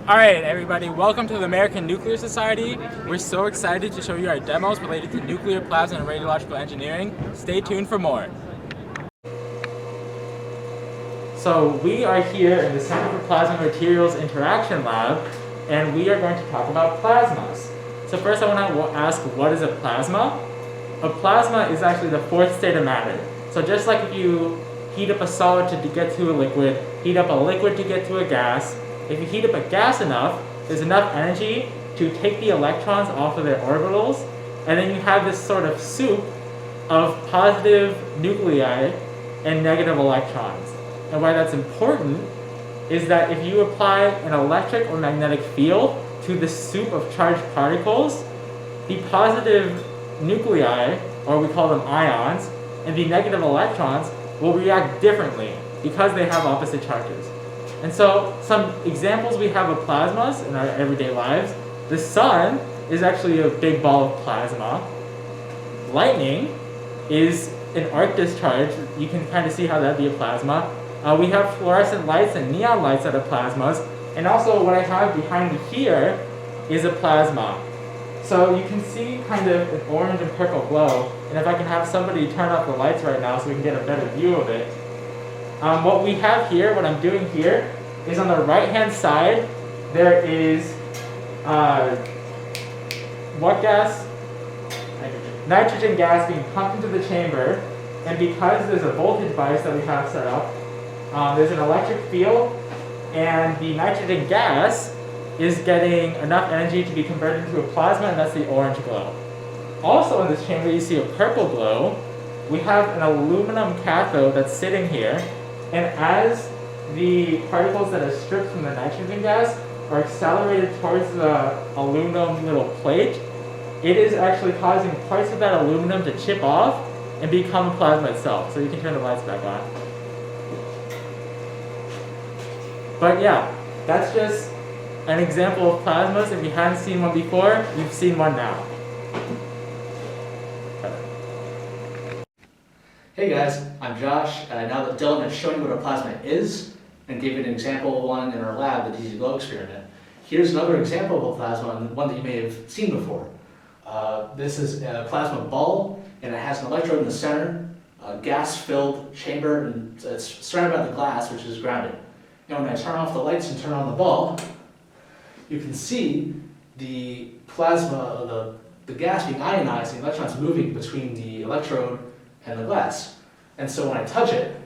Alright everybody, welcome to the American Nuclear Society. We're so excited to show you our demos related to nuclear plasma and radiological engineering. Stay tuned for more. So we are here in the Center for Plasma Materials Interaction Lab, and we are going to talk about plasmas. So first I want to ask, what is a plasma? A plasma is actually the fourth state of matter. So just like if you heat up a solid to get to a liquid, heat up a liquid to get to a gas, if you heat up a gas enough, there's enough energy to take the electrons off of their orbitals, and then you have this sort of soup of positive nuclei and negative electrons. And why that's important is that if you apply an electric or magnetic field to the soup of charged particles, the positive nuclei, or we call them ions, and the negative electrons will react differently because they have opposite charges. And so some examples we have of plasmas in our everyday lives. The sun is actually a big ball of plasma. Lightning is an arc discharge. You can kind of see how that'd be a plasma. We have fluorescent lights and neon lights that are plasmas. And also what I have behind me here is a plasma. So you can see kind of an orange and purple glow. And if I can have somebody turn off the lights right now so we can get a better view of it. What we have here, what I'm doing here, is on the right-hand side, there is what gas? Nitrogen gas being pumped into the chamber, and because there's a voltage bias that we have set up, there's an electric field, and the nitrogen gas is getting enough energy to be converted into a plasma, and that's the orange glow. Also in this chamber, you see a purple glow. We have an aluminum cathode that's sitting here, and as the particles that are stripped from the nitrogen gas are accelerated towards the aluminum little plate, it is actually causing parts of that aluminum to chip off and become plasma itself. So you can turn the lights back on. But yeah, that's just an example of plasmas. If you hadn't seen one before, you've seen one now. Hey guys, I'm Josh. Now that Dylan has shown you what a plasma is and gave you an example of one in our lab, the DC glow experiment, here's another example of a plasma, and one that you may have seen before. This is a plasma ball, and it has an electrode in the center, a gas-filled chamber, and it's surrounded by the glass, which is grounded. And when I turn off the lights and turn on the ball, you can see the plasma, the gas being ionized, the electrons moving between the electrode and the glass. And so when I touch it,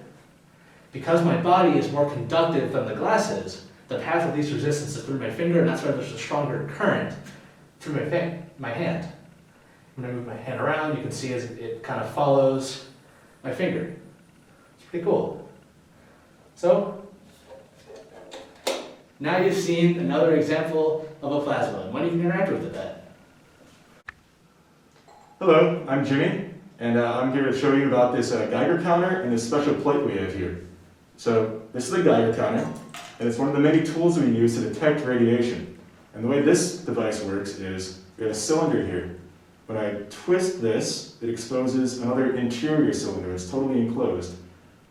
because my body is more conductive than the glass is, the path of least resistance is through my finger, and that's why there's a stronger current through my hand. When I move my hand around, you can see as it kind of follows my finger. It's pretty cool. So, now you've seen another example of a plasma, and when you can interact with it. Hello, I'm Jimmy, and I'm here to show you about this Geiger counter and this special plate we have here. So this is a Geiger counter, and it's one of the many tools we use to detect radiation. And the way this device works is we have a cylinder here. When I twist this, it exposes another interior cylinder. It's totally enclosed.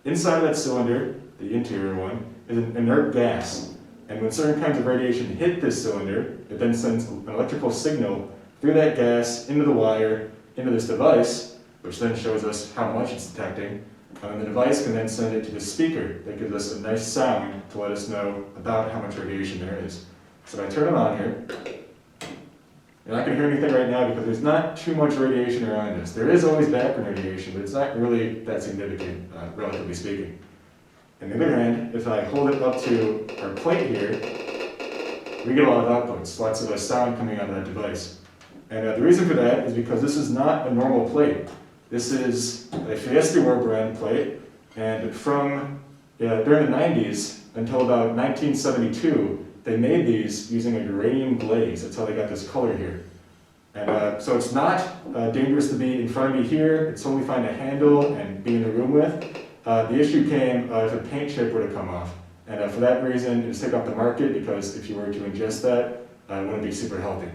Inside of that cylinder, the interior one, is an inert gas. And when certain kinds of radiation hit this cylinder, it then sends an electrical signal through that gas into the wire, into this device, which then shows us how much it's detecting. And the device can then send it to the speaker that gives us a nice sound to let us know about how much radiation there is. So if I turn it on here, you're not going to hear anything right now because there's not too much radiation around us. There is always background radiation, but it's not really that significant, relatively speaking. On the other hand, if I hold it up to our plate here, we get a lot of outputs, lots of sound coming out of that device. And the reason for that is because this is not a normal plate. This is a Fiestaware brand plate, and from during the 90s until about 1972, they made these using a uranium glaze. That's how they got this color here. And so it's not dangerous to be in front of me here. It's totally fine to handle and be in the room with. The issue came if a paint chip were to come off. And for that reason, it's taken off the market because if you were to ingest that, it wouldn't be super healthy.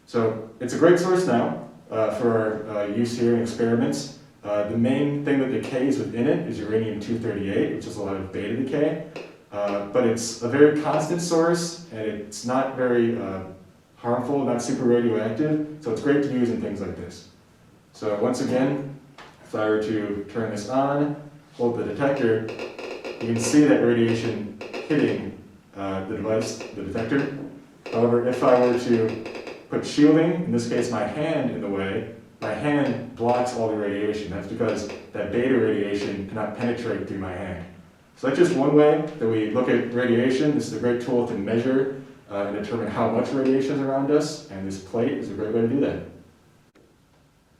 So it's a great source now for our use here in experiments. The main thing that decays within it is uranium-238, which is a lot of beta decay. but it's a very constant source, and it's not very harmful, not super radioactive, so it's great to use in things like this. So once again, if I were to turn this on, hold the detector, you can see that radiation hitting the device, the detector. However, if I were to put shielding, in this case my hand, in the way, my hand blocks all the radiation. That's because that beta radiation cannot penetrate through my hand. So that's just one way that we look at radiation. This is a great tool to measure and determine how much radiation is around us, and this plate is a great way to do that.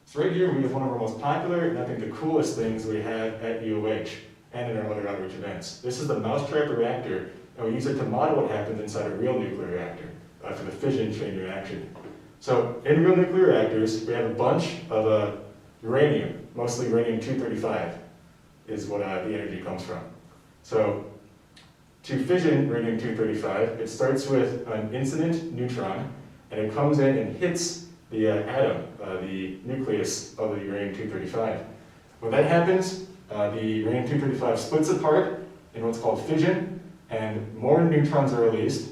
So right here we have one of our most popular, and I think the coolest things we have at EOH and in our other outreach events. This is the MOUSETRAP reactor, and we use it to model what happens inside a real nuclear reactor for the fission chain reaction. So in real nuclear reactors, we have a bunch of uranium, mostly uranium-235 is what the energy comes from. So to fission uranium-235, it starts with an incident neutron, and it comes in and hits the atom, the nucleus of the uranium-235. When that happens, the uranium-235 splits apart in what's called fission, and more neutrons are released.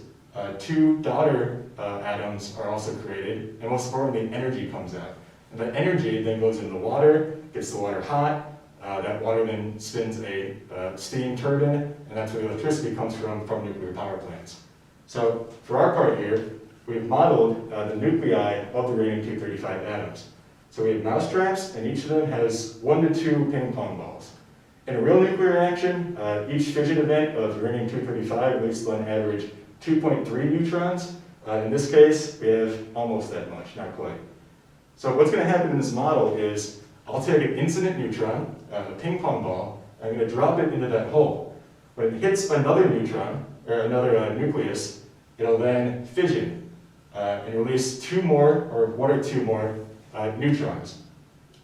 Two daughter atoms are also created, and most importantly, energy comes out. And that energy then goes into the water, gets the water hot, that water then spins a steam turbine, and that's where the electricity comes from nuclear power plants. So for our part here, we've modeled the nuclei of the uranium-235 atoms. So we have mousetraps, and each of them has 1 to 2 ping pong balls. In a real nuclear reaction, each fission event of uranium-235 releases on average 2.3 neutrons. In this case, we have almost that much, not quite. So what's going to happen in this model is I'll take an incident neutron, a ping pong ball, I'm going to drop it into that hole. When it hits another neutron, or another nucleus, it'll then fission and release 2 more, or 1 or 2 more neutrons.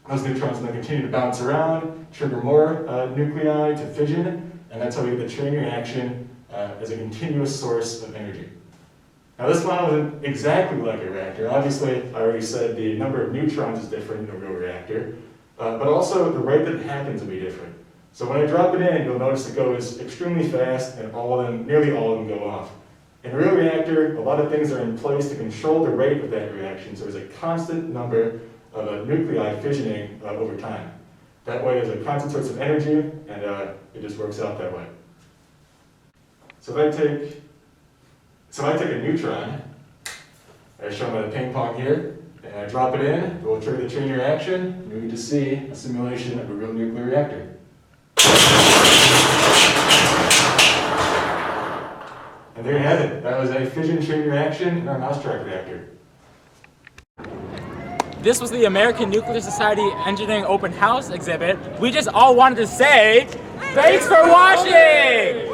Those neutrons will then continue to bounce around, trigger more nuclei to fission, and that's how we get the chain reaction as a continuous source of energy. Now this model isn't exactly like a reactor. Obviously, I already said the number of neutrons is different in a real reactor, but also the rate that it happens will be different. So when I drop it in, you'll notice it goes extremely fast, and nearly all of them go off. In a real reactor, a lot of things are in place to control the rate of that reaction, so there's a constant number of nuclei fissioning over time. That way there's a constant source of energy, and it just works out that way. So if I take a neutron, as shown by the ping pong here, and I drop it in, it will trigger the chain reaction, and we get to see a simulation of a real nuclear reactor. And there you have it. That was a fission chain reaction in our mousetrap reactor. This was the American Nuclear Society Engineering Open House exhibit. We just all wanted to say, thanks for watching!